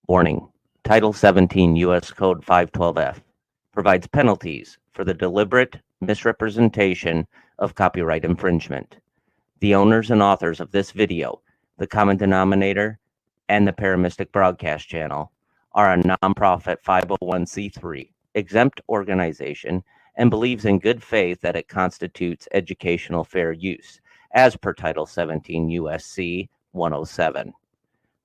Warning: Title 17 U.S. Code 512F provides penalties for the deliberate misrepresentation of copyright infringement. The owners and authors of this video, the common denominator, and the Paramystic Broadcast Channel are a nonprofit 501c3 exempt organization and believes in good faith that it constitutes educational fair use, as per Title 17 U.S.C. 107.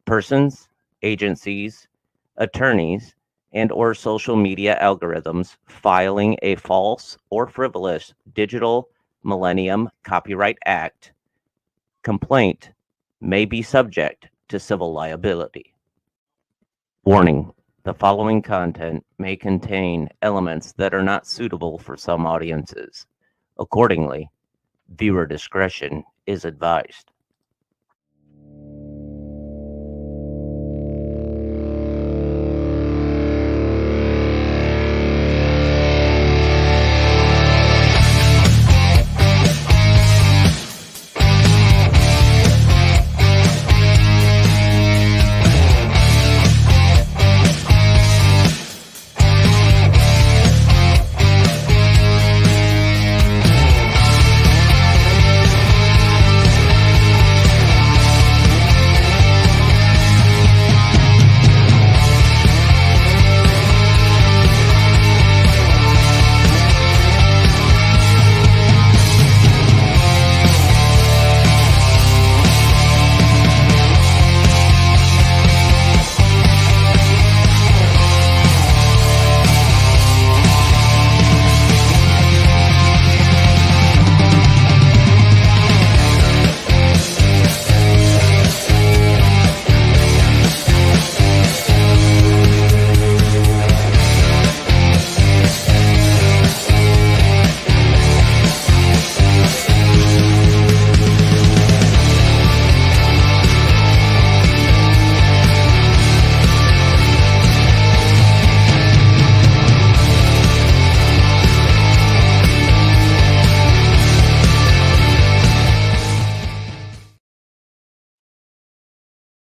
Persons, agencies, attorneys, and/or social media algorithms filing a false or frivolous Digital Millennium Copyright Act complaint may be subject to civil liability. Warning: the following content may contain elements that are not suitable for some audiences. Accordingly, viewer discretion is advised.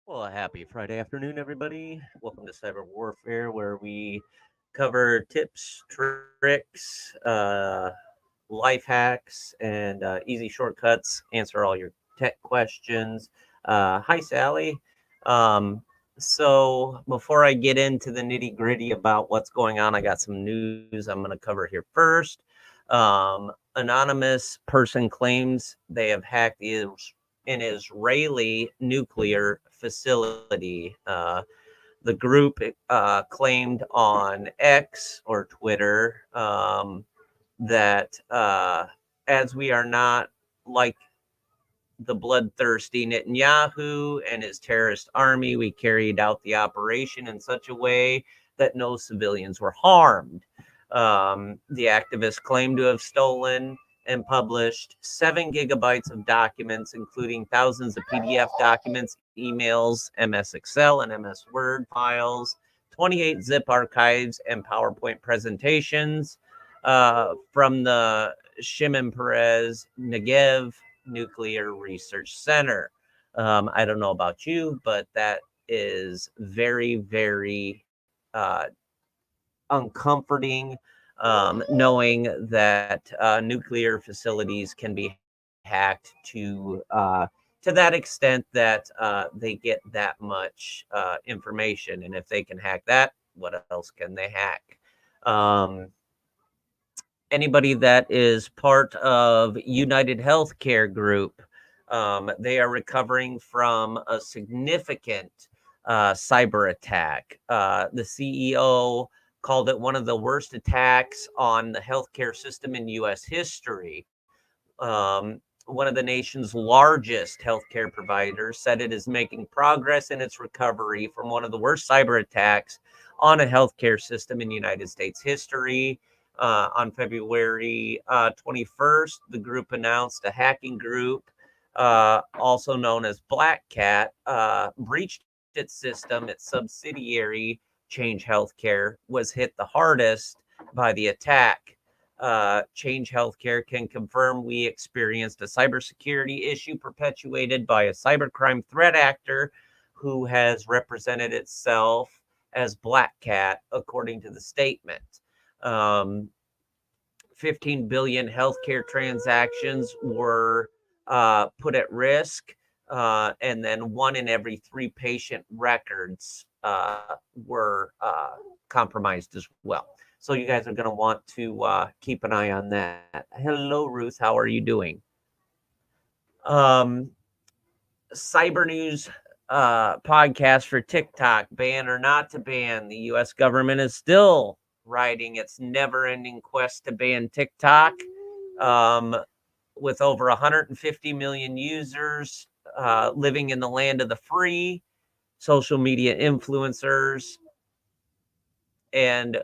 Well, happy Friday afternoon, everybody. Welcome to Cyber Warfare, where we cover tips, tricks, life hacks, and easy shortcuts, answer all your tech questions. Hi, Sally. So before I get into the nitty gritty about what's going on, I got some news I'm going to cover here first. Anonymous person claims they have hacked an Israeli nuclear facility. The group claimed on X or Twitter that as we are not like the bloodthirsty Netanyahu and his terrorist army, we carried out the operation in such a way that no civilians were harmed. The activists claim to have stolen and published 7 gigabytes of documents, including thousands of PDF documents, emails, MS Excel and MS Word files, 28 zip archives, and PowerPoint presentations from the Shimon Peres Negev Nuclear Research Center. I don't know about you, but that is very, very uncomforting. Knowing that nuclear facilities can be hacked to to that extent that they get that much information. And if they can hack that, what else can they hack? Anybody that is part of United Healthcare Group, they are recovering from a significant cyber attack. The CEO called it one of the worst attacks on the healthcare system in U.S. history. One of the nation's largest healthcare providers said it is making progress in its recovery from one of the worst cyber attacks on a healthcare system in United States history. On February 21st, the group announced a hacking group, also known as Black Cat, breached its system. Its subsidiary, Change Healthcare, was hit the hardest by the attack. Change Healthcare can confirm we experienced a cybersecurity issue perpetuated by a cybercrime threat actor who has represented itself as Black Cat, according to the statement. 15 billion healthcare transactions were put at risk, and then 1 in every 3 patient records were compromised as well. So you guys are going to want to keep an eye on that. Hello, Ruth. How are you doing? Cyber news podcast for TikTok, ban or not to ban. The U.S. government is still riding its never-ending quest to ban TikTok, with over 150 million users living in the land of the free, social media influencers, and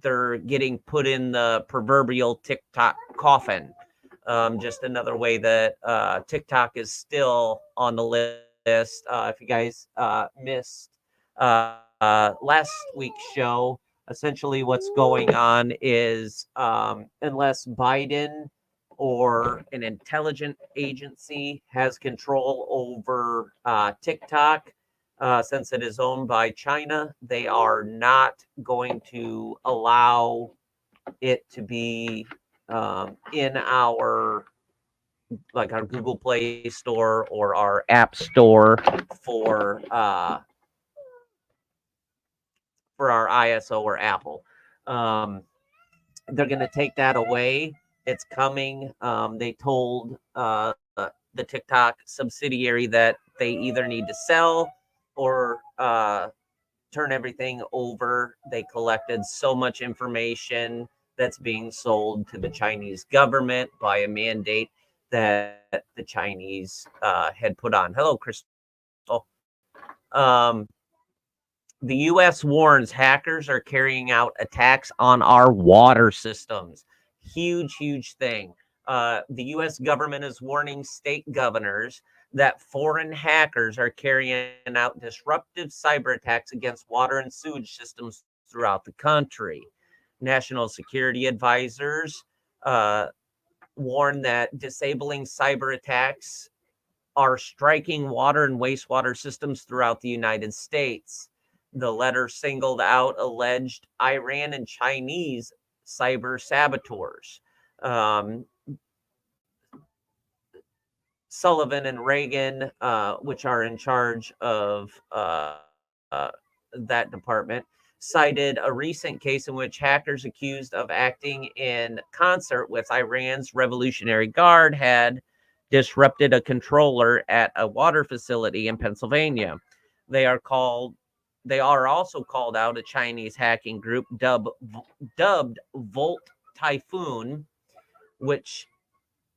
they're getting put in the proverbial TikTok coffin. Just another way that TikTok is still on the list. If you guys missed last week's show, essentially what's going on is unless Biden or an intelligence agency has control over TikTok, since it is owned by China, they are not going to allow it to be in our Google Play Store or our App Store for our ISO or Apple. They're going to take that away. It's coming. They told the TikTok subsidiary that they either need to sell or turn everything over. They collected so much information that's being sold to the Chinese government by a mandate that the Chinese had put on. Hello, Crystal. The U.S. warns hackers are carrying out attacks on our water systems. Huge, huge thing. The U.S. government is warning state governors that foreign hackers are carrying out disruptive cyber attacks against water and sewage systems throughout the country. National security advisors warn that disabling cyber attacks are striking water and wastewater systems throughout the United States. The letter singled out alleged Iran and Chinese cyber saboteurs. Sullivan and Reagan, which are in charge of that department, cited a recent case in which hackers accused of acting in concert with Iran's Revolutionary Guard had disrupted a controller at a water facility in Pennsylvania. They are also called out a Chinese hacking group dubbed Volt Typhoon, which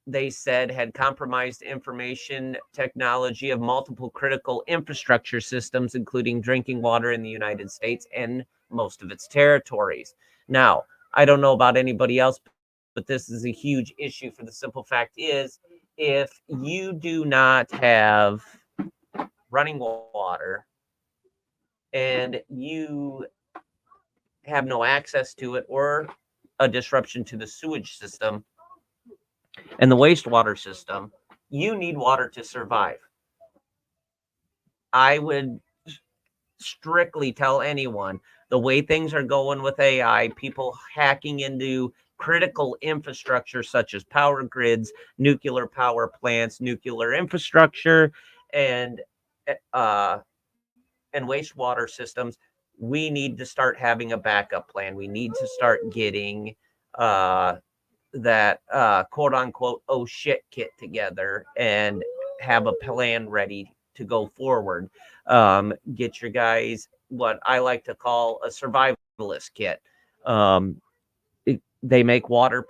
they said had compromised information technology of multiple critical infrastructure systems, including drinking water in the United States and most of its territories. Now, I don't know about anybody else, but this is a huge issue for the simple fact is if you do not have running water and you have no access to it or a disruption to the sewage system and the wastewater system, you need water to survive. I would strictly tell anyone the way things are going with AI, people hacking into critical infrastructure such as power grids, nuclear power plants, nuclear infrastructure, and uh, and wastewater systems, we need to start having a backup plan. We need to start getting uh, that quote unquote oh shit kit together and have a plan ready to go forward. Get your guys what I like to call a survivalist kit. Um, they make water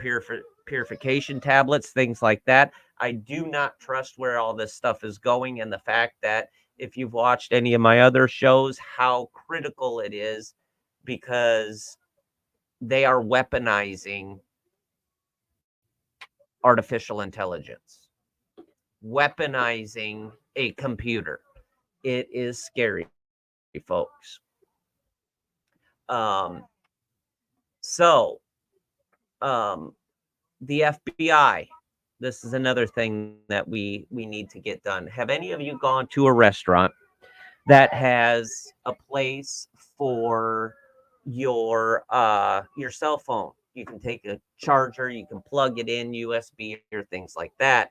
purification tablets, things like that. I do not trust where all this stuff is going, and the fact that if you've watched any of my other shows, how critical it is because they are weaponizing artificial intelligence, weaponizing a computer. It is scary, folks. Um, so, um, the FBI. This is another thing that we need to get done. Have any of you gone to a restaurant that has a place for your cell phone? You can take a charger, you can plug it in USB or things like that.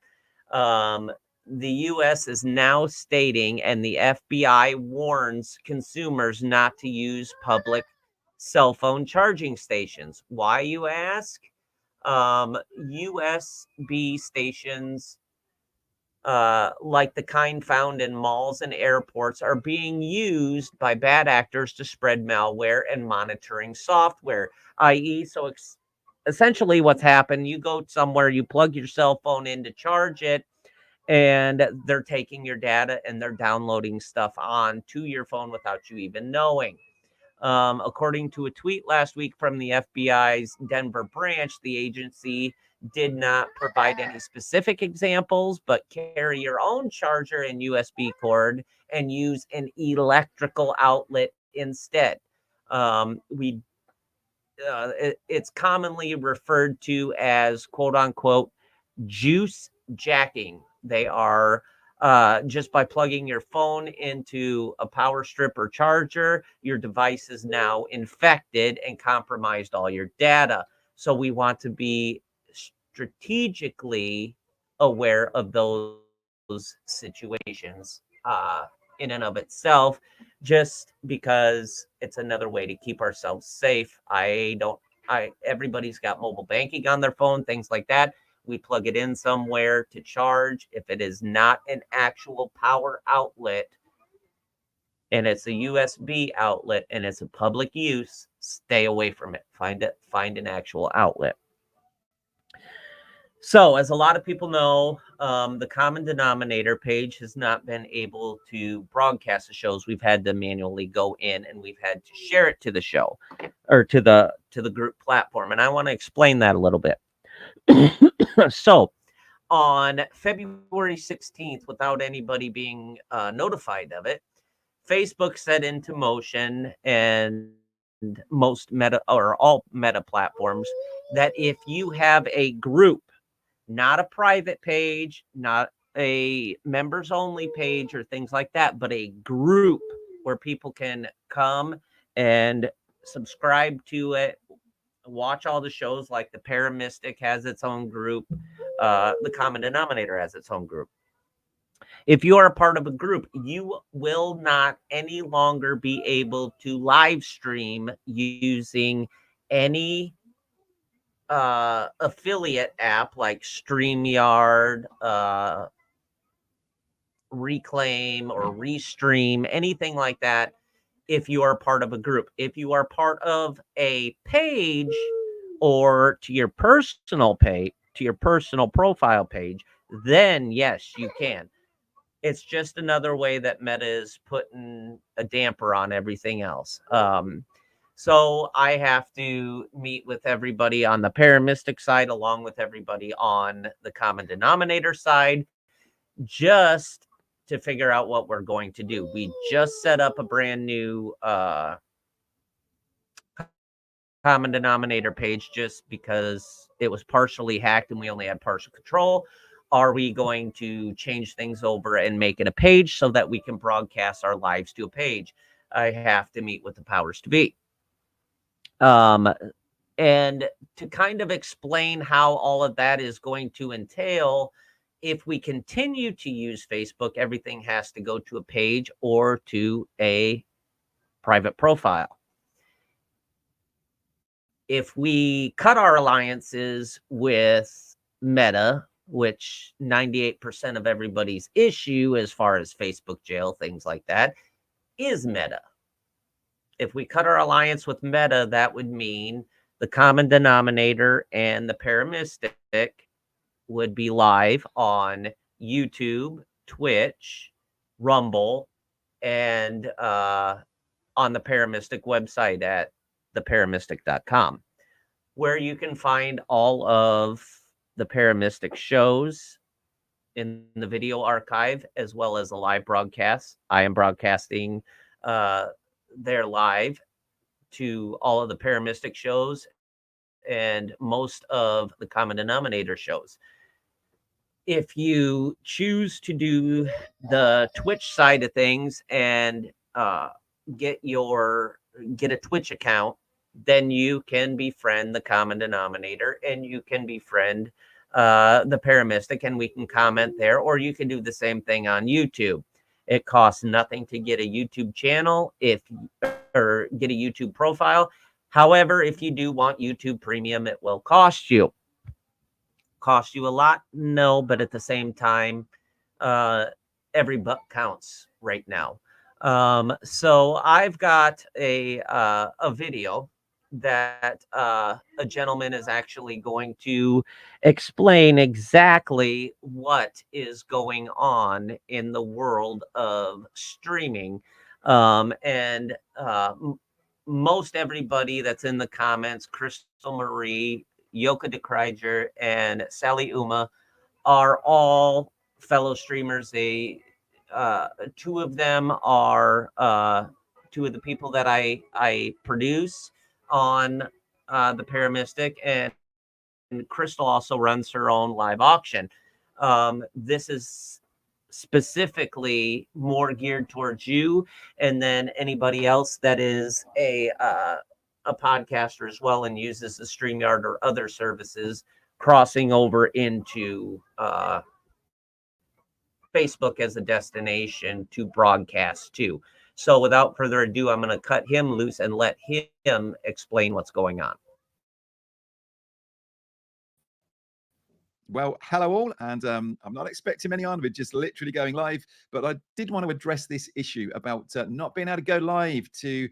Um, the U.S. is now stating, and the FBI warns consumers not to use public cell phone charging stations. Why, you ask? USB stations, like the kind found in malls and airports, are being used by bad actors to spread malware and monitoring software, i.e., essentially what's happened, you go somewhere, you plug your cell phone in to charge it, and they're taking your data and they're downloading stuff onto your phone without you even knowing. According to a tweet last week from the FBI's Denver branch, the agency did not provide any specific examples, but carry your own charger and USB cord and use an electrical outlet instead. It's commonly referred to as quote unquote juice jacking. They are just by plugging your phone into a power strip or charger, your device is now infected and compromised all your data. So we want to be strategically aware of those situations in and of itself, just because it's another way to keep ourselves safe. Everybody's got mobile banking on their phone, things like that. We plug it in somewhere to charge. If it is not an actual power outlet and it's a USB outlet and it's a public use, stay away from it. Find an actual outlet. So, as a lot of people know, the common denominator page has not been able to broadcast the shows. We've had to manually go in and we've had to share it to the show or to the group platform. And I want to explain that a little bit. So, on February 16th, without anybody being notified of it, Facebook set into motion, and most meta or all meta platforms, that if you have a group, not a private page, not a members only page or things like that, but a group where people can come and subscribe to it, watch all the shows, like the Paramystic has its own group, the Common Denominator has its own group. If you are a part of a group, you will not any longer be able to live stream using any affiliate app like StreamYard, Reclaim, or Restream, anything like that. If you are part of a group, if you are part of a page or to your personal profile page, then yes, you can. It's just another way that Meta is putting a damper on everything else. So I have to meet with everybody on the Paramystic side, along with everybody on the Common Denominator side, just to figure out what we're going to do. We just set up a brand new Common Denominator page just because it was partially hacked and we only had partial control. Are we going to change things over and make it a page so that we can broadcast our lives to a page? I have to meet with the powers to be. And to kind of explain how all of that is going to entail, if we continue to use Facebook, everything has to go to a page or to a private profile. If we cut our alliances with Meta, which 98% of everybody's issue as far as Facebook jail, things like that, is Meta. If we cut our alliance with Meta, that would mean the common denominator and the paramistic would be live on YouTube, Twitch, Rumble, and on the Paramistic website at theparamistic.com, where you can find all of the Paramistic shows in the video archive as well as the live broadcasts. I am broadcasting there live to all of the Paramistic shows and most of the common denominator shows. If you choose to do the Twitch side of things and get a Twitch account, then you can befriend the common denominator and you can befriend the Paramistic, and we can comment there, or you can do the same thing on YouTube. It costs nothing to get a YouTube channel or get a YouTube profile. However, if you do want YouTube Premium, it will cost you. Cost you a lot? No, but at the same time, every buck counts right now. So I've got a video that a gentleman is actually going to explain exactly what is going on in the world of streaming. And most everybody that's in the comments, Crystal Marie, Yoka DeKreiger, and Sally Uma, are all fellow streamers. Two of them are two of the people that I produce on the Paramistic, and Crystal also runs her own live auction. This is specifically more geared towards you, and then anybody else that is a podcaster as well and uses the StreamYard or other services, crossing over into Facebook as a destination to broadcast to. So without further ado, I'm going to cut him loose and let him explain what's going on. Well, hello all, and I'm not expecting many on. We're just literally going live, but I did want to address this issue about not being able to go live to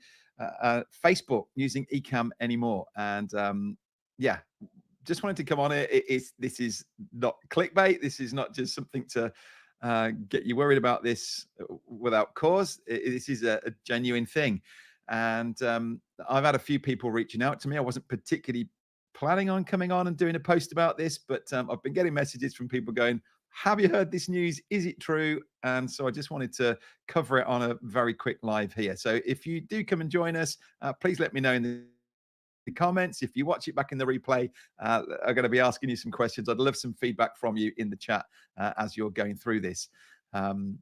Facebook using Ecamm anymore. And yeah, just wanted to come on it. This is not clickbait. This is not just something to get you worried about this without cause. This is a genuine thing. And I've had a few people reaching out to me. I wasn't particularly planning on coming on and doing a post about this, but I've been getting messages from people going, have you heard this news? Is it true? And so I just wanted to cover it on a very quick live here. So if you do come and join us, please let me know in the comments. If you watch it back in the replay, I'm going to be asking you some questions. I'd love some feedback from you in the chat as you're going through this.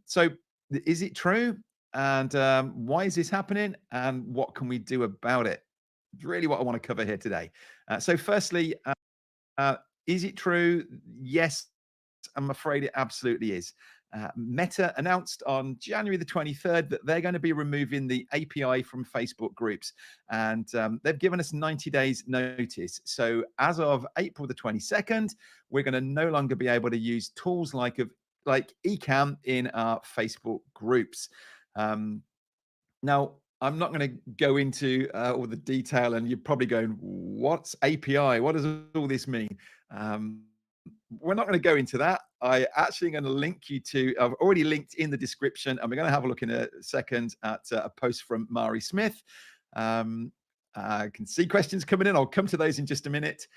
So is it true? And why is this happening? And what can we do about it? Really what I want to cover here today. So firstly, is it true? Yes, I'm afraid it absolutely is. Meta announced on January the 23rd that they're going to be removing the API from Facebook groups, and they've given us 90 days notice. So as of April the 22nd, we're going to no longer be able to use tools like Ecamm in our Facebook groups. Now, I'm not going to go into all the detail, and you're probably going, what's API? What does all this mean? We're not going to go into that. I actually going to link you to, I've already linked in the description, and we're going to have a look in a second at a post from Mari Smith. I can see questions coming in. I'll come to those in just a minute.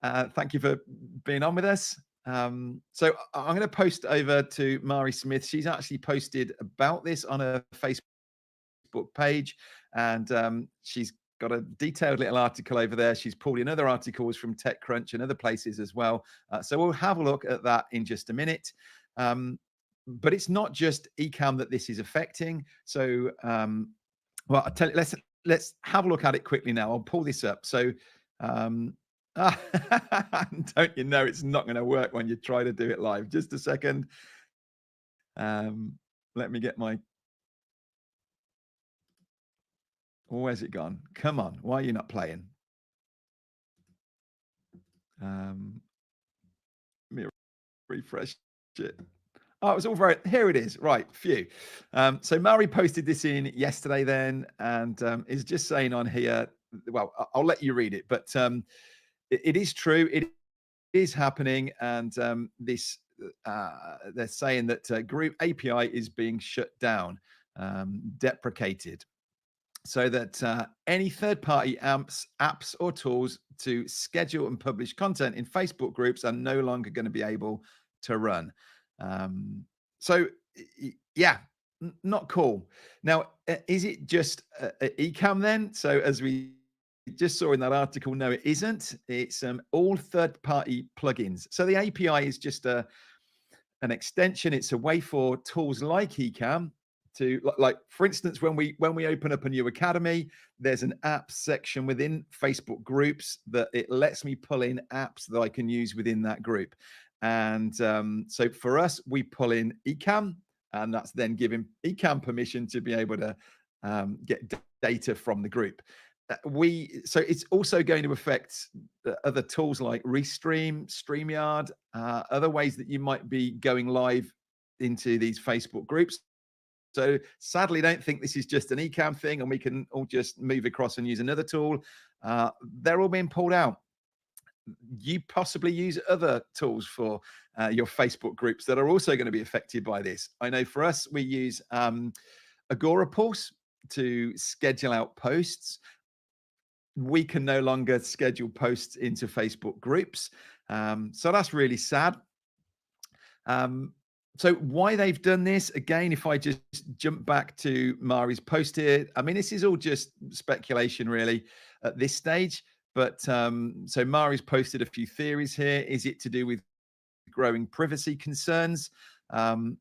Thank you for being on with us. So I'm going to post over to Mari Smith. She's actually posted about this on her Facebook page, and she's got a detailed little article over there. She's pulled in other articles from TechCrunch and other places as well. So we'll have a look at that in just a minute. But it's not just Ecamm that this is affecting. So, well, I'll tell you, let's have a look at it quickly now. I'll pull this up. So Um, don't you know it's not going to work when you try to do it live? Just a second. Let me get my. Where's it gone? Come on. Why are you not playing? Let me refresh it. Oh, it was all very. Here it is. Right, phew. So Mari posted this in yesterday, then, and is just saying on here. Well, I'll let you read it, but it is true. It is happening, and this they're saying that group API is being shut down, deprecated, so that any third-party apps or tools to schedule and publish content in Facebook groups are no longer going to be able to run. So, yeah, not cool. Now, is it just Ecamm then? So, as we just saw in that article, no, it isn't. It's all third-party plugins. So the API is just an extension. It's a way for tools like Ecamm to, like, for instance, when we open up a new academy, there's an apps section within Facebook groups that it lets me pull in apps that I can use within that group. And so for us, we pull in Ecamm, and that's then giving Ecamm permission to be able to get data from the group. So it's also going to affect other tools like Restream, StreamYard, other ways that you might be going live into these Facebook groups. So sadly, don't think this is just an Ecamm thing and we can all just move across and use another tool. They're all being pulled out. You possibly use other tools for your Facebook groups that are also going to be affected by this. I know for us, we use Agorapulse to schedule out posts. We can no longer schedule posts into Facebook groups. So that's really sad. So why they've done this, again, if I just jump back to Mari's post here, I mean, this is all just speculation really at this stage. But so Mari's posted a few theories here. Is it to do with growing privacy concerns?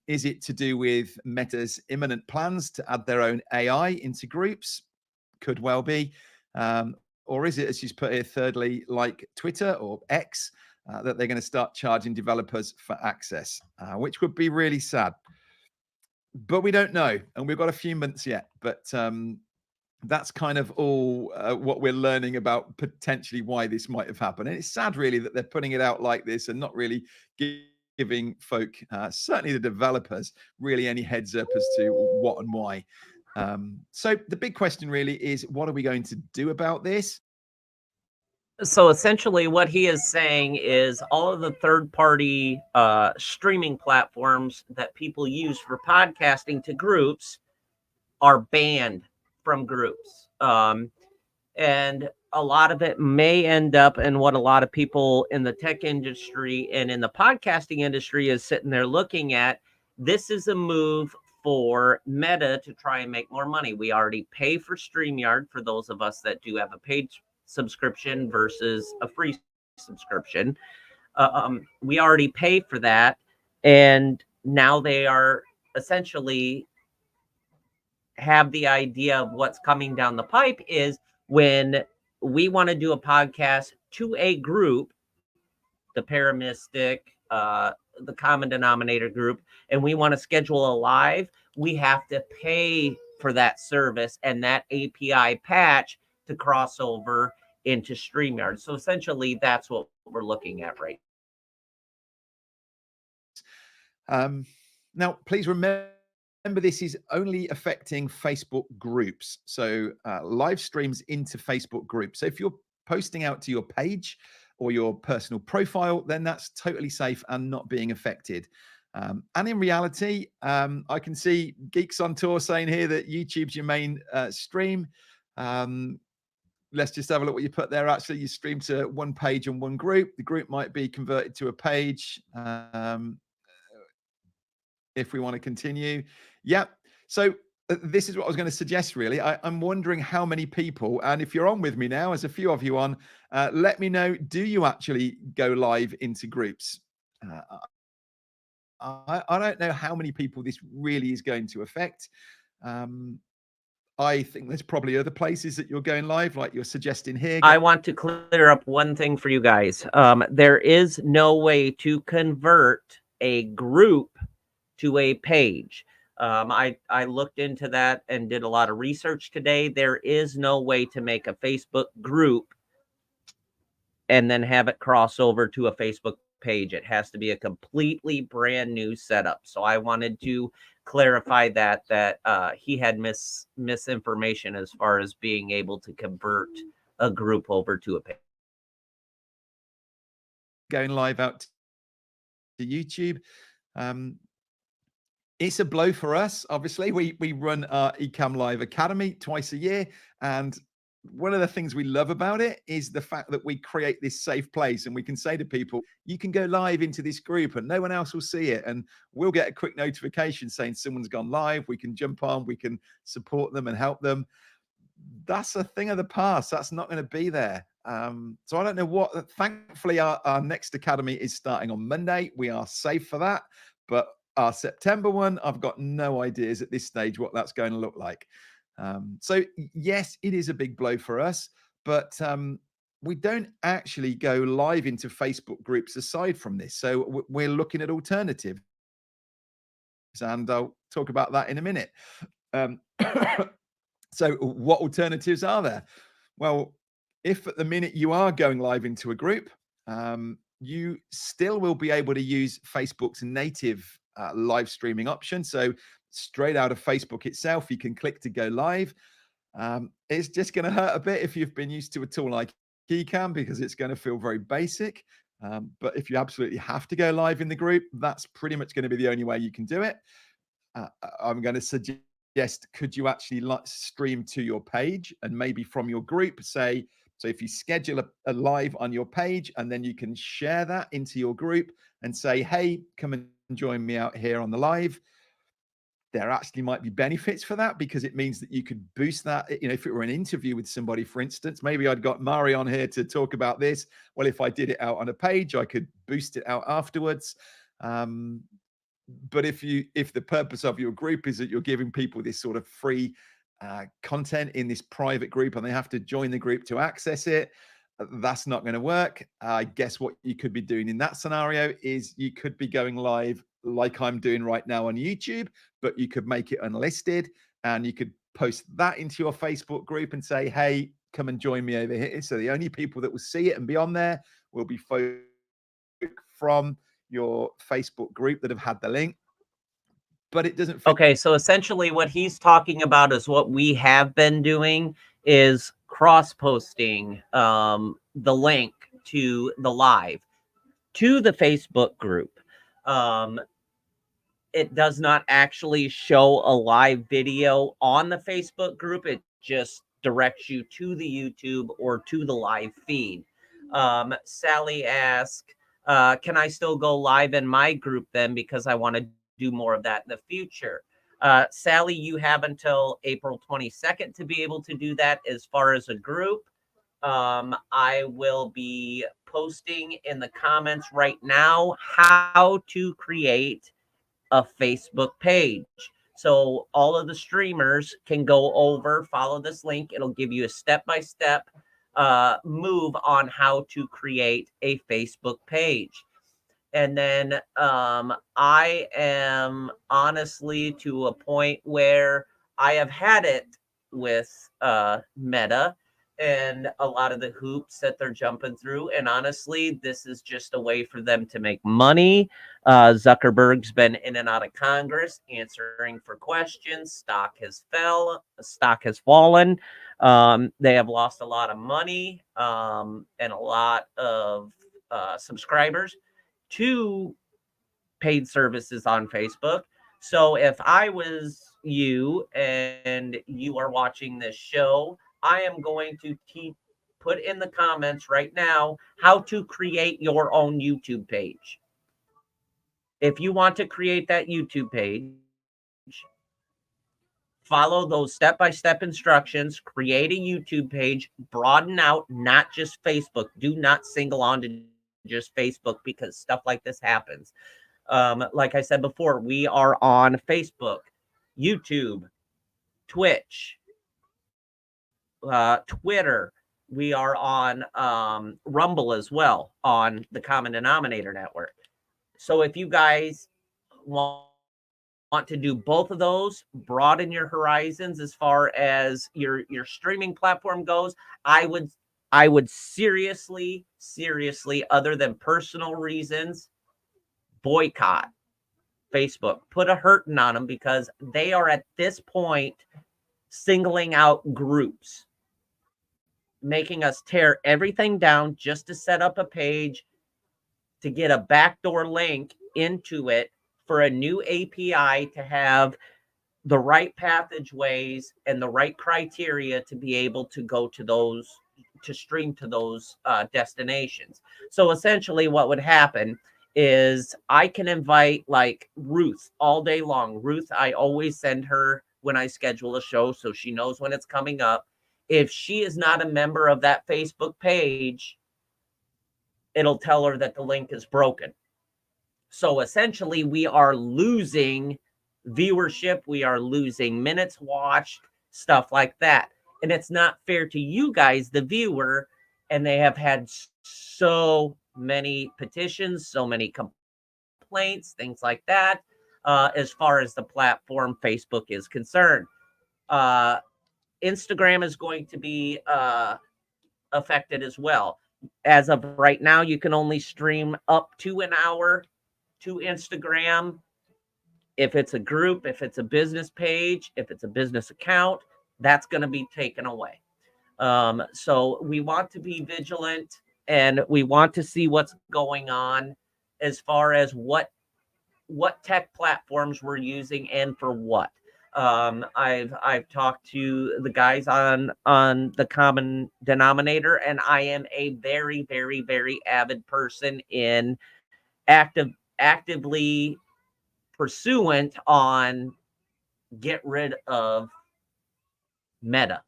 Is it to do with Meta's imminent plans to add their own AI into groups? Could well be. Or is it, as she's put here, thirdly, like Twitter or X, that they're going to start charging developers for access, which would be really sad. But we don't know, and we've got a few months yet. But that's kind of all what we're learning about potentially why this might have happened. And it's sad, really, that they're putting it out like this and not really giving folk, certainly the developers, really any heads up as to what and why. So the big question really is, what are we going to do about this? So essentially what he is saying is all of the third-party streaming platforms that people use for podcasting to groups are banned from groups. And a lot of it may end up in what a lot of people in the tech industry and in the podcasting industry is sitting there looking at. This is a move for Meta to try and make more money. We already pay for StreamYard for those of us that do have a paid subscription versus a free subscription. We already pay for that. And now they are essentially have the idea of what's coming down the pipe is when we want to do a podcast to a group, the Paramistic, the common denominator group, and we want to schedule a live, we have to pay for that service and that API patch to cross over into StreamYard. So essentially, that's what we're looking at right now. Please remember, this is only affecting Facebook groups. So live streams into Facebook groups. So if you're posting out to your page or your personal profile, then that's totally safe and not being affected. And in reality, I can see Geeks on Tour saying here that YouTube's your main stream. Let's just have a look what you put there. Actually, you stream to one page and one group. The group might be converted to a page. If we want to continue. Yeah. So this is what I was going to suggest, really. I'm wondering how many people, and if you're on with me now, as a few of you on, let me know, do you actually go live into groups? I don't know how many people this really is going to affect. I think there's probably other places that you're going live, like you're suggesting here. I want to clear up one thing for you guys. There is no way to convert a group to a page. I looked into that and did a lot of research today. There is no way to make a Facebook group and then have it cross over to a Facebook page. It has to be a completely brand new setup. So I wanted to clarify that he had misinformation as far as being able to convert a group over to a page. Going live out to YouTube. It's a blow for us. Obviously, we run our Ecamm Live Academy twice a year, and one of the things we love about it is the fact that we create this safe place, and we can say to people, you can go live into this group and no one else will see it, and we'll get a quick notification saying someone's gone live. We can jump on, we can support them and help them. That's a thing of the past. That's not going to be there. So I don't know what. Thankfully, our next academy is starting on Monday. We are safe for that, but our September one, I've got no ideas at this stage what that's going to look like. So yes, it is a big blow for us, but we don't actually go live into Facebook groups aside from this. So we're looking at alternatives, and I'll talk about that in a minute. So what alternatives are there? Well, if at the minute you are going live into a group, you still will be able to use Facebook's native live streaming option. So straight out of Facebook itself, you can click to go live. It's just going to hurt a bit if you've been used to a tool like Ecamm, because it's going to feel very basic. But if you absolutely have to go live in the group, that's pretty much going to be the only way you can do it. I'm going to suggest, could you actually stream to your page and maybe from your group, say, so if you schedule a live on your page and then you can share that into your group and say, hey, come and join me out here on the live. There actually might be benefits for that, because it means that you could boost that. You know, if it were an interview with somebody, for instance, maybe I'd got Mari on here to talk about this. Well, if I did it out on a page, I could boost it out afterwards. But if the purpose of your group is that you're giving people this sort of free content in this private group and they have to join the group to access it, that's not going to work. I guess what you could be doing in that scenario is you could be going live like I'm doing right now on YouTube, but you could make it unlisted and you could post that into your Facebook group and say, hey, come and join me over here. So the only people that will see it and be on there will be folk from your Facebook group that have had the link. But it doesn't fit. Okay, so essentially what he's talking about is what we have been doing is cross-posting the link to the live to the Facebook group. It does not actually show a live video on the Facebook group. It just directs you to the YouTube or to the live feed. Sally asked, can I still go live in my group then, because I want to do more of that in the future? Sally, you have until April 22nd to be able to do that. As far as a group, I will be posting in the comments right now how to create a Facebook page. So all of the streamers can go over, follow this link. It'll give you a step-by-step move on how to create a Facebook page. And then I am honestly to a point where I have had it with Meta and a lot of the hoops that they're jumping through. And honestly, this is just a way for them to make money. Zuckerberg's been in and out of Congress answering for questions. Stock has fallen. They have lost a lot of money and a lot of subscribers to paid services on Facebook. So if I was you and you are watching this show, I am going to put in the comments right now how to create your own YouTube page. If you want to create that YouTube page, follow those step-by-step instructions, create a YouTube page, broaden out, not just Facebook. Do not single on to just Facebook, because stuff like this happens. Like I said before, we are on Facebook, YouTube, Twitch, Twitter. We are on Rumble as well on the Common Denominator Network. So if you guys want to do both of those, broaden your horizons as far as your streaming platform goes, I would seriously, other than personal reasons, boycott Facebook. Put a hurting on them because they are at this point singling out groups, making us tear everything down just to set up a page to get a backdoor link into it for a new API to have the right passageways and the right criteria to be able to go to those, to stream to those destinations. So essentially what would happen is I can invite like Ruth all day long. Ruth, I always send her when I schedule a show so she knows when it's coming up. If she is not a member of that Facebook page, it'll tell her that the link is broken. So essentially, we are losing viewership, we are losing minutes watched, stuff like that. And it's not fair to you guys, the viewer. And they have had so many petitions, so many complaints, things like that, as far as the platform Facebook is concerned. Uh, Instagram is going to be affected as well. As of right now, you can only stream up to an hour to Instagram. If it's a group, if it's a business page, if it's a business account, that's going to be taken away. So we want to be vigilant and we want to see what's going on as far as what tech platforms we're using and for what. I've talked to the guys on the Common Denominator, and I am a very avid person in actively pursuant on get rid of Meta.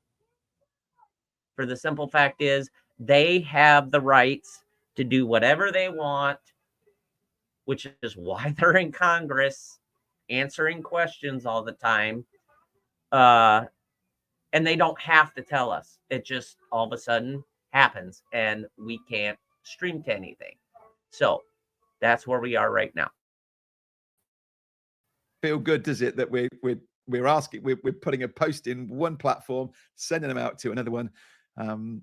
For the simple fact is they have the rights to do whatever they want, which is why they're in Congress answering questions all the time. And they don't have to tell us. It just all of a sudden happens and we can't stream to anything. So that's where we are right now. Feel good, does it, that we're asking, we're putting a post in one platform, sending them out to another one.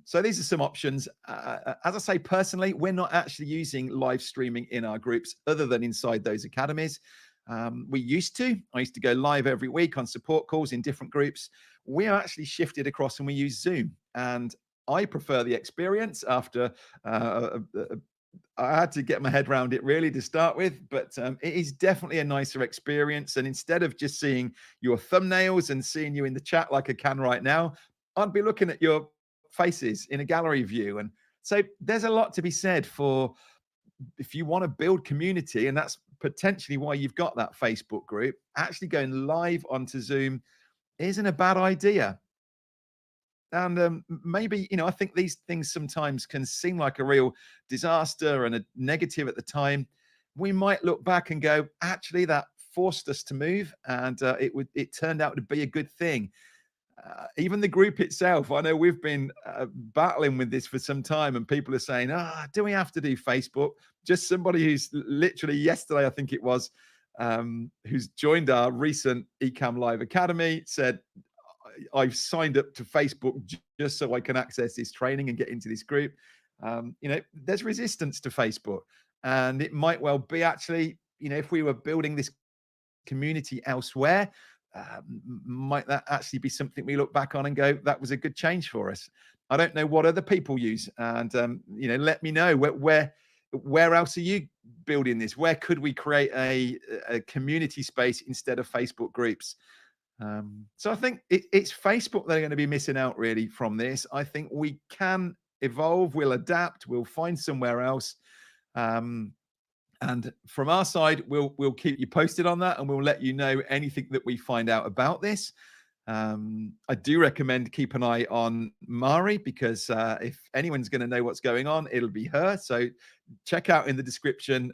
So these are some options. As I say, personally, we're not actually using live streaming in our groups other than inside those academies. I used to go live every week on support calls in different groups. We are actually shifted across and we use Zoom, and I prefer the experience after I had to get my head around it really to start with, but it is definitely a nicer experience. And instead of just seeing your thumbnails and seeing you in the chat like I can right now, I'd be looking at your faces in a gallery view. And so there's a lot to be said for if you want to build community, and that's potentially why you've got that Facebook group, actually going live onto Zoom isn't a bad idea. And maybe, I think these things sometimes can seem like a real disaster and a negative at the time. We might look back and go, actually, that forced us to move, and it turned out to be a good thing. Even the group itself, I know we've been battling with this for some time, and people are saying, do we have to do Facebook? Just somebody who's literally yesterday, I think it was, who's joined our recent Ecamm Live Academy, said, I've signed up to Facebook just so I can access this training and get into this group. There's resistance to Facebook, and it might well be actually, if we were building this community elsewhere, might that actually be something we look back on and go, that was a good change for us? I don't know what other people use, and let me know where else are you building this? Where could we create a community space instead of Facebook groups? So I think it's Facebook that are going to be missing out really from this. I think we can evolve, we'll adapt, we'll find somewhere else. And from our side, we'll keep you posted on that, and we'll let you know anything that we find out about this. I do recommend keep an eye on Mari, because if anyone's going to know what's going on, it'll be her. So check out in the description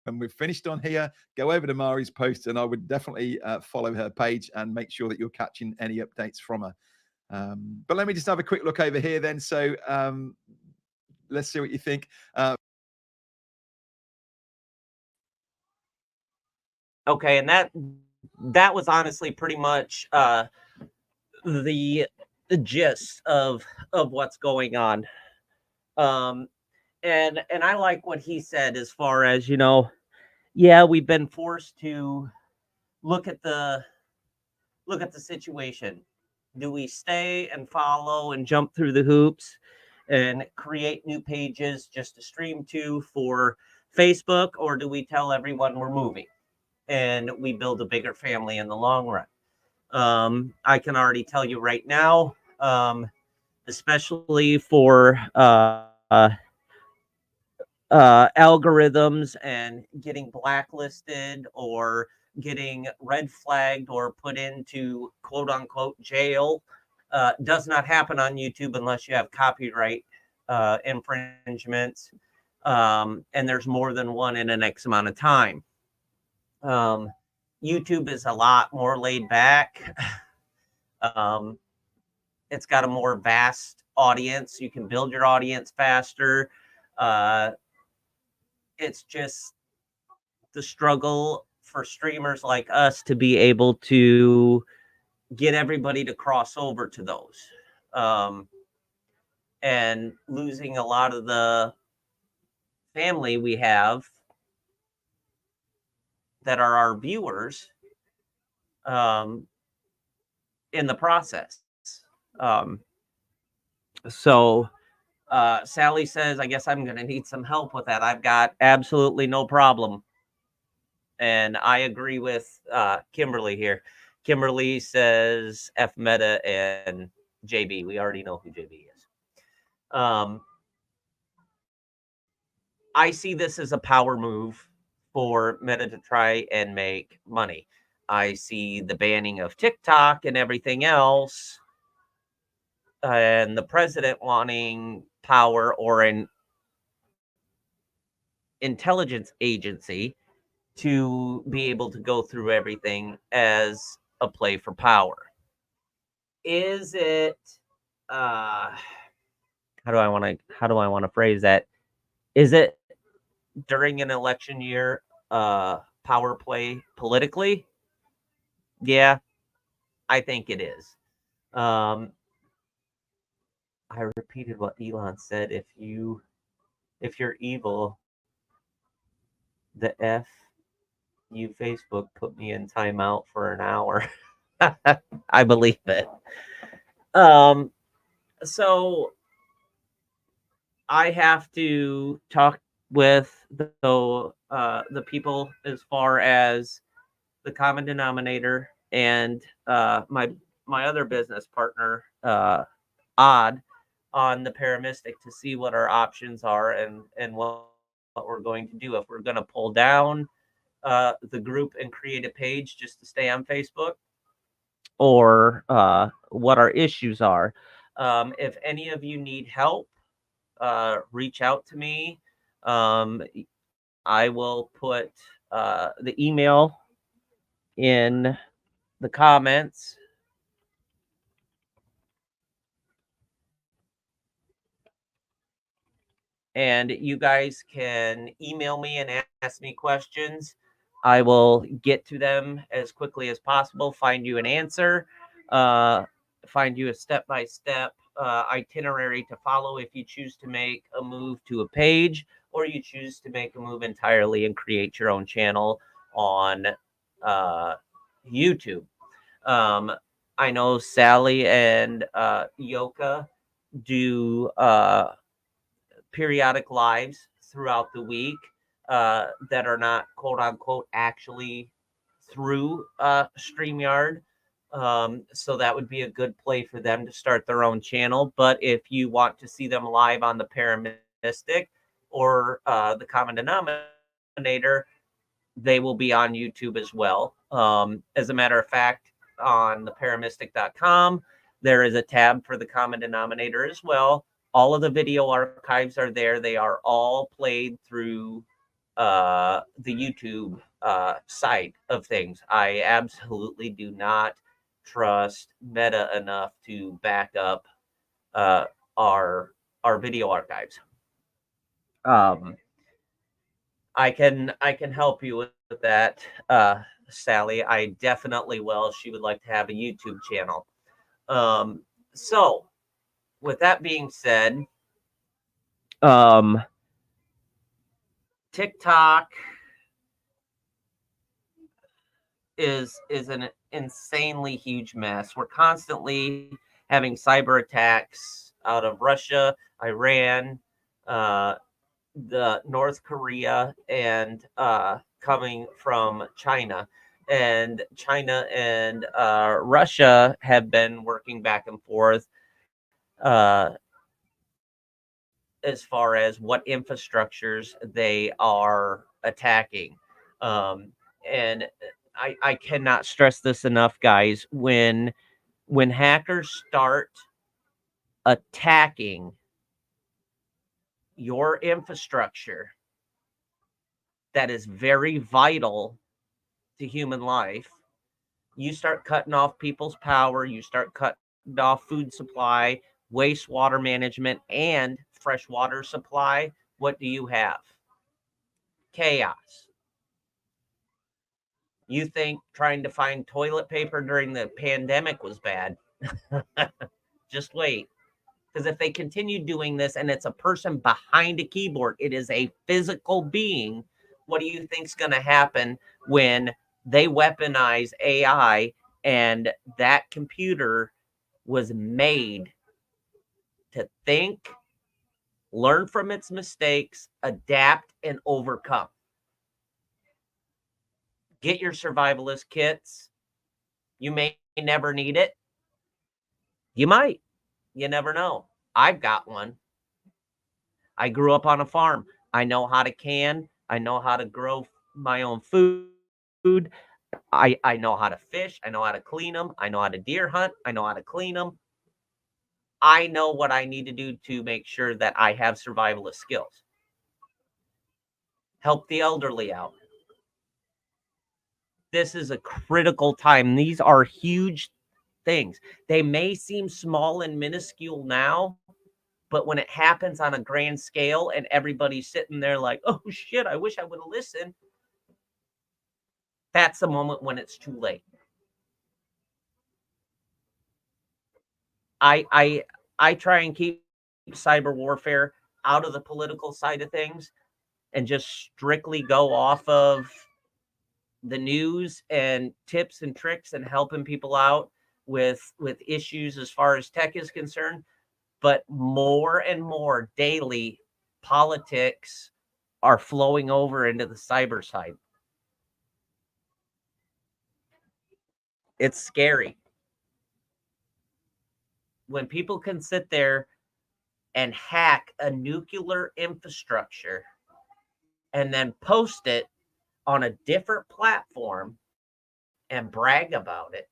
when we've finished on here, go over to Mari's post, and I would definitely follow her page and make sure that you're catching any updates from her. But let me just have a quick look over here then. So let's see what you think. Okay, and that was honestly pretty much the gist of what's going on. And I like what he said as far as, yeah, we've been forced to look at the situation. Do we stay and follow and jump through the hoops and create new pages just to stream to for Facebook, or do we tell everyone we're moving and we build a bigger family in the long run? I can already tell you right now, especially for algorithms and getting blacklisted or getting red flagged or put into quote unquote jail, does not happen on YouTube unless you have copyright infringements, and there's more than one in an X amount of time. YouTube is a lot more laid back. It's got a more vast audience. You can build your audience faster. It's just the struggle for streamers like us to be able to get everybody to cross over to those, and losing a lot of the family we have that are our viewers in the process. Um, so Sally says, I guess I'm going to need some help with that. I've got absolutely no problem. And I agree with Kimberly here. Kimberly says F Meta and JB. We already know who JB is. I see this as a power move for Meta to try and make money. I see the banning of TikTok and everything else, and the president wanting power or an intelligence agency to be able to go through everything as a play for power. Is it how do I want to phrase that? Is it during an election year power play politically? Yeah, I think it is. I repeated what Elon said. If you're evil, the F you Facebook put me in timeout for an hour. I believe it. So I have to talk with the people as far as the common denominator and my other business partner, Odd, on the Paramistic to see what our options are and what we're going to do. If we're going to pull down the group and create a page just to stay on Facebook, or what our issues are. If any of you need help, reach out to me. I will put the email in the comments. And you guys can email me and ask me questions. I will get to them as quickly as possible, find you an answer, find you a step-by-step itinerary to follow if you choose to make a move to a page, or you choose to make a move entirely and create your own channel on YouTube. I know Sally and Yoka do periodic lives throughout the week that are not quote unquote actually through StreamYard. So that would be a good play for them to start their own channel. But if you want to see them live on the Paramistic or the Common Denominator, they will be on YouTube as well. As a matter of fact, on the paramistic.com, there is a tab for the Common Denominator as well. All of the video archives are there. They are all played through the YouTube side of things. I absolutely do not trust Meta enough to back up uh, our video archives. Um, I can help you with that, Sally. I definitely will. She would like to have a YouTube channel. So, with that being said, um, TikTok is an insanely huge mess. We're constantly having cyber attacks out of Russia, Iran, uh, the North Korea, and coming from China. And China and Russia have been working back and forth uh, as far as what infrastructures they are attacking. And I cannot stress this enough, guys. When hackers start attacking your infrastructure that is very vital to human life, you start cutting off people's power, you start cutting off food supply, wastewater management, and freshwater supply. What do you have? Chaos. You think trying to find toilet paper during the pandemic was bad? Just wait. Because if they continue doing this and it's a person behind a keyboard, it is a physical being. What do you think's going to happen when they weaponize AI and that computer was made to think, learn from its mistakes, adapt, and overcome? Get your survivalist kits. You may never need it. You might. You never know. I've got one. I grew up on a farm. I know how to can. I know how to grow my own food. I know how to fish. I know how to clean them. I know how to deer hunt. I know how to clean them. I know what I need to do to make sure that I have survivalist skills. Help the elderly out. This is a critical time. These are huge things. They may seem small and minuscule now, but when it happens on a grand scale and everybody's sitting there like, oh shit, I wish I would have listened, that's the moment when it's too late. I try and keep cyber warfare out of the political side of things and just strictly go off of the news and tips and tricks and helping people out with issues as far as tech is concerned. But more and more daily, politics are flowing over into the cyber side. It's scary when people can sit there and hack a nuclear infrastructure and then post it on a different platform and brag about it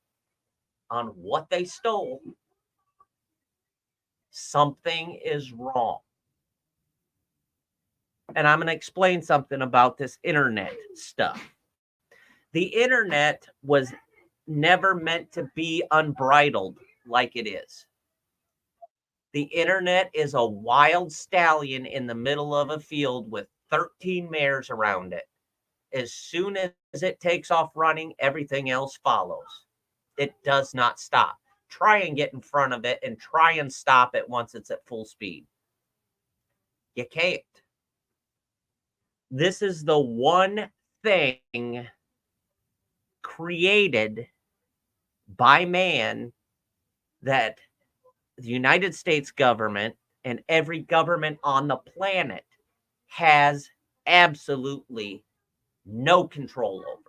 on what they stole. Something is wrong. And I'm going to explain something about this internet stuff. The internet was never meant to be unbridled like it is. The internet is a wild stallion in the middle of a field with 13 mares around it. As soon as it takes off running, everything else follows. It does not stop. Try and get in front of it and try and stop it once it's at full speed. You can't. This is the one thing created by man that the United States government and every government on the planet has absolutely no control over.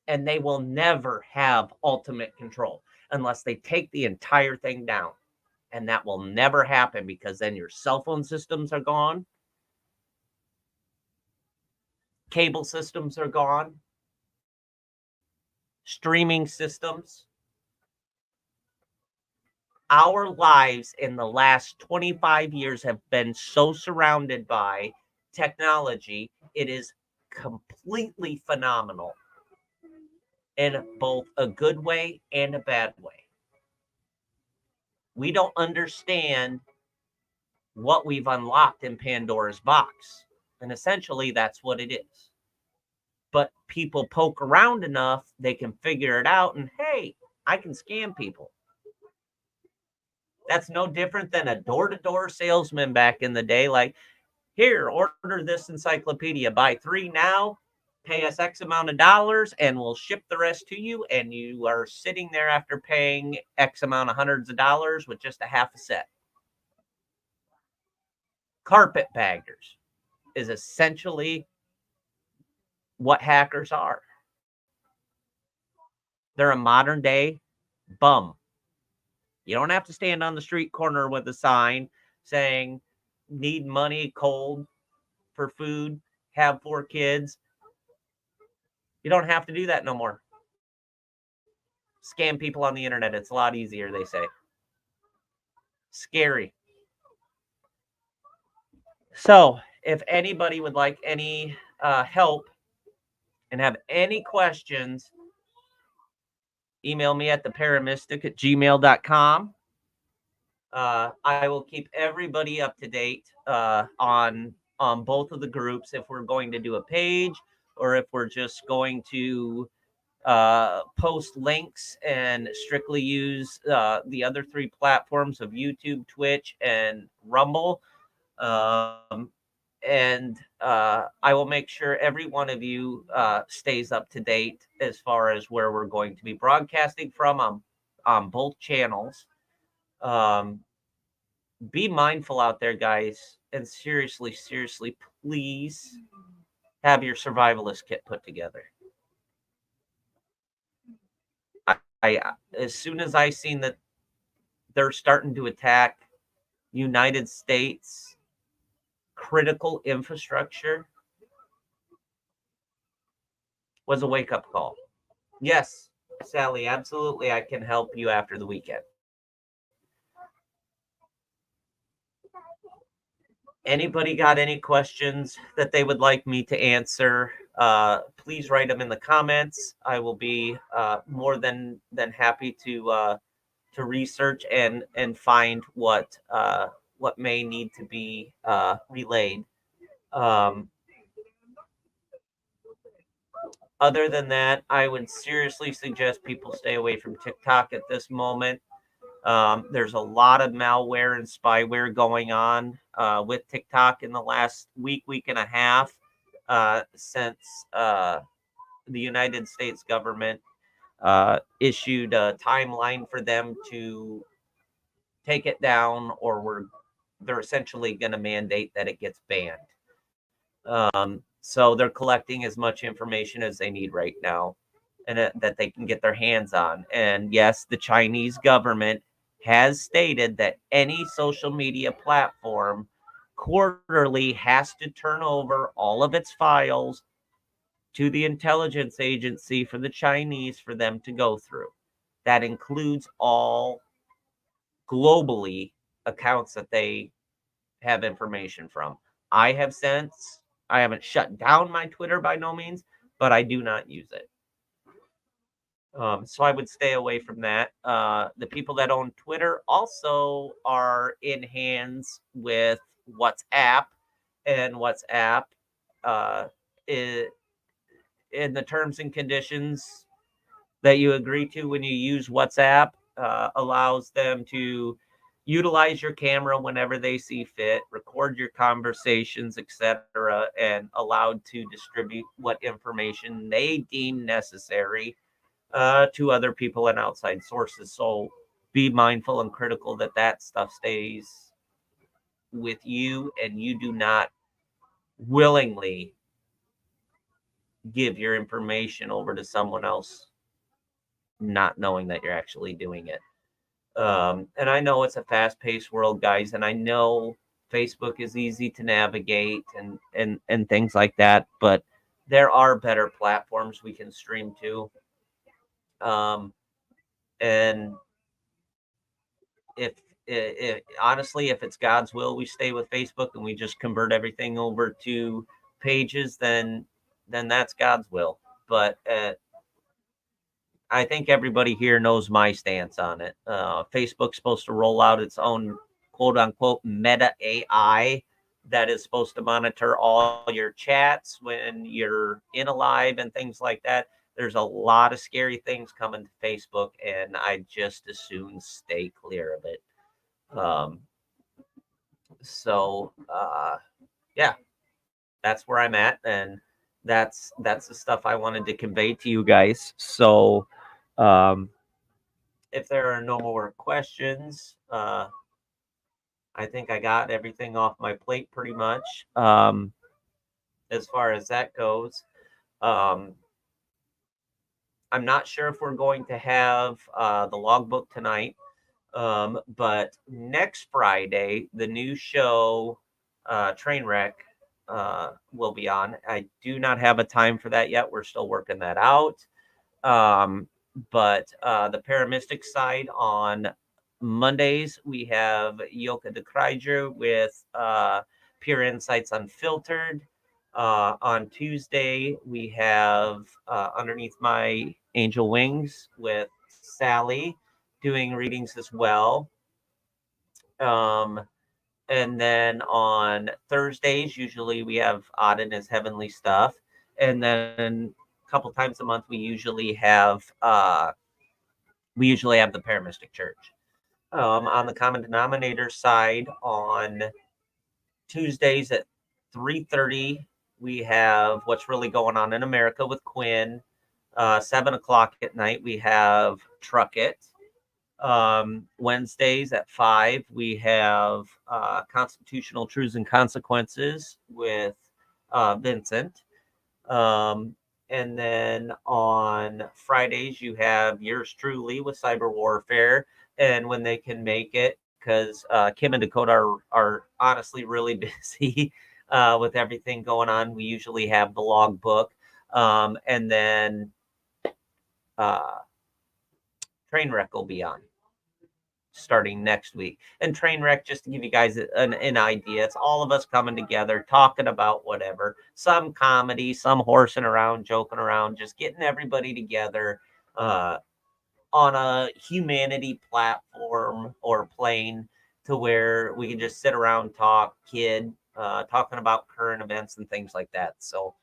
And they will never have ultimate control unless they take the entire thing down. And that will never happen because then your cell phone systems are gone. Cable systems are gone. Streaming systems. Our lives in the last 25 years have been so surrounded by technology. It is completely phenomenal. in both a good way and a bad way. We don't understand what we've unlocked in Pandora's box. And essentially, that's what it is. But people poke around enough, they can figure it out. And hey, I can scam people. That's no different than a door to door salesman back in the day. Like, here, order this encyclopedia, buy 3 now, pay us X amount of dollars, and we'll ship the rest to you. And you are sitting there after paying X amount of hundreds of dollars with just a half a set. Carpetbaggers is essentially what hackers are. They're a modern day bum. You don't have to stand on the street corner with a sign saying, need money, cold, for food, have 4 kids. You don't have to do that no more. Scam people on the internet. It's a lot easier, they say. Scary. So, if anybody would like any help and have any questions, email me at theparamystic@gmail.com. I will keep everybody up to date on both of the groups if we're going to do a page or if we're just going to post links and strictly use the other 3 platforms of YouTube, Twitch, and Rumble. And I will make sure every one of you stays up to date as far as where we're going to be broadcasting from on both channels. Be mindful out there, guys, and seriously, please have your survivalist kit put together. I as soon as I seen that they're starting to attack United States critical infrastructure, was a wake-up call. Yes, Sally, absolutely, I can help you after the weekend. Anybody got any questions that they would like me to answer? Please write them in the comments. I will be more than happy to research and find what may need to be relayed. Other than that, I would seriously suggest people stay away from TikTok at this moment. There's a lot of malware and spyware going on with TikTok in the last week and a half since the United States government issued a timeline for them to take it down, or they're essentially going to mandate that it gets banned. So they're collecting as much information as they need right now, and that they can get their hands on. And yes, the Chinese government has stated that any social media platform quarterly has to turn over all of its files to the intelligence agency for the Chinese for them to go through. That includes all globally accounts that they have information from. I haven't shut down my Twitter by no means, but I do not use it. So I would stay away from that. The people that own Twitter also are in hands with WhatsApp, and WhatsApp is in the terms and conditions that you agree to when you use WhatsApp, allows them to utilize your camera whenever they see fit, record your conversations, etc., and allowed to distribute what information they deem necessary to other people and outside sources. So be mindful and critical that stuff stays with you and you do not willingly give your information over to someone else, not knowing that you're actually doing it. And I know it's a fast-paced world, guys, and I know Facebook is easy to navigate and things like that, but there are better platforms we can stream to. And if honestly, if it's God's will, we stay with Facebook and we just convert everything over to pages, then that's God's will. But I think everybody here knows my stance on it. Facebook's supposed to roll out its own quote unquote meta AI that is supposed to monitor all your chats when you're in a live and things like that. There's a lot of scary things coming to Facebook, and I just as soon stay clear of it. Um, so yeah, that's where I'm at, and that's the stuff I wanted to convey to you guys. So um, if there are no more questions, I think I got everything off my plate pretty much. As far as that goes, um, I'm not sure if we're going to have the logbook tonight, but next Friday, the new show, Trainwreck, will be on. I do not have a time for that yet. We're still working that out. Um, but the Paramystic side on Mondays, we have Yoka de Kreiger with Pure Insights Unfiltered. On Tuesday, we have Underneath My Angel Wings with Sally doing readings as well. Um, and then on Thursdays, usually we have Odd and His Heavenly Stuff. And then a couple times a month, we usually have the Paramystic Church. On the common denominator side, on Tuesdays at 3:30, we have What's Really Going On in America with Quinn. 7 o'clock at night, we have Truck It. Wednesdays at 5, we have Constitutional Truths and Consequences with Vincent. Um, and then on Fridays, you have yours truly with Cyber Warfare. And when they can make it, because Kim and Dakota are honestly really busy with everything going on, we usually have the logbook. And then uh, Trainwreck will be on starting next week. And Trainwreck, just to give you guys an idea, it's all of us coming together, talking about whatever, some comedy, some horsing around, joking around, just getting everybody together uh, on a humanity platform or plane to where we can just sit around, talk, talking about current events and things like that. So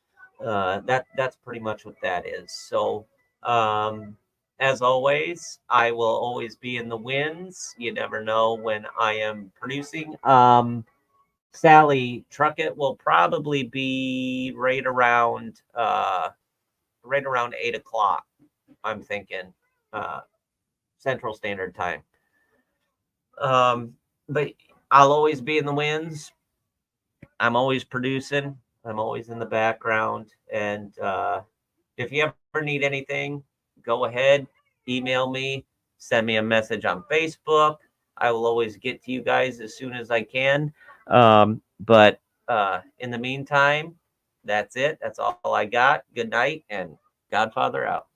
that's pretty much what that is. So um, as always, I will always be in the wins. You never know when I am producing. Sally Truckett will probably be right around 8 o'clock. I'm thinking. Uh, Central Standard Time. But I'll always be in the wins. I'm always producing. I'm always in the background. And if you ever need anything, go ahead, email me, send me a message on Facebook. I will always get to you guys as soon as I can. But in the meantime, that's it. That's all I got. Good night and Godfather out.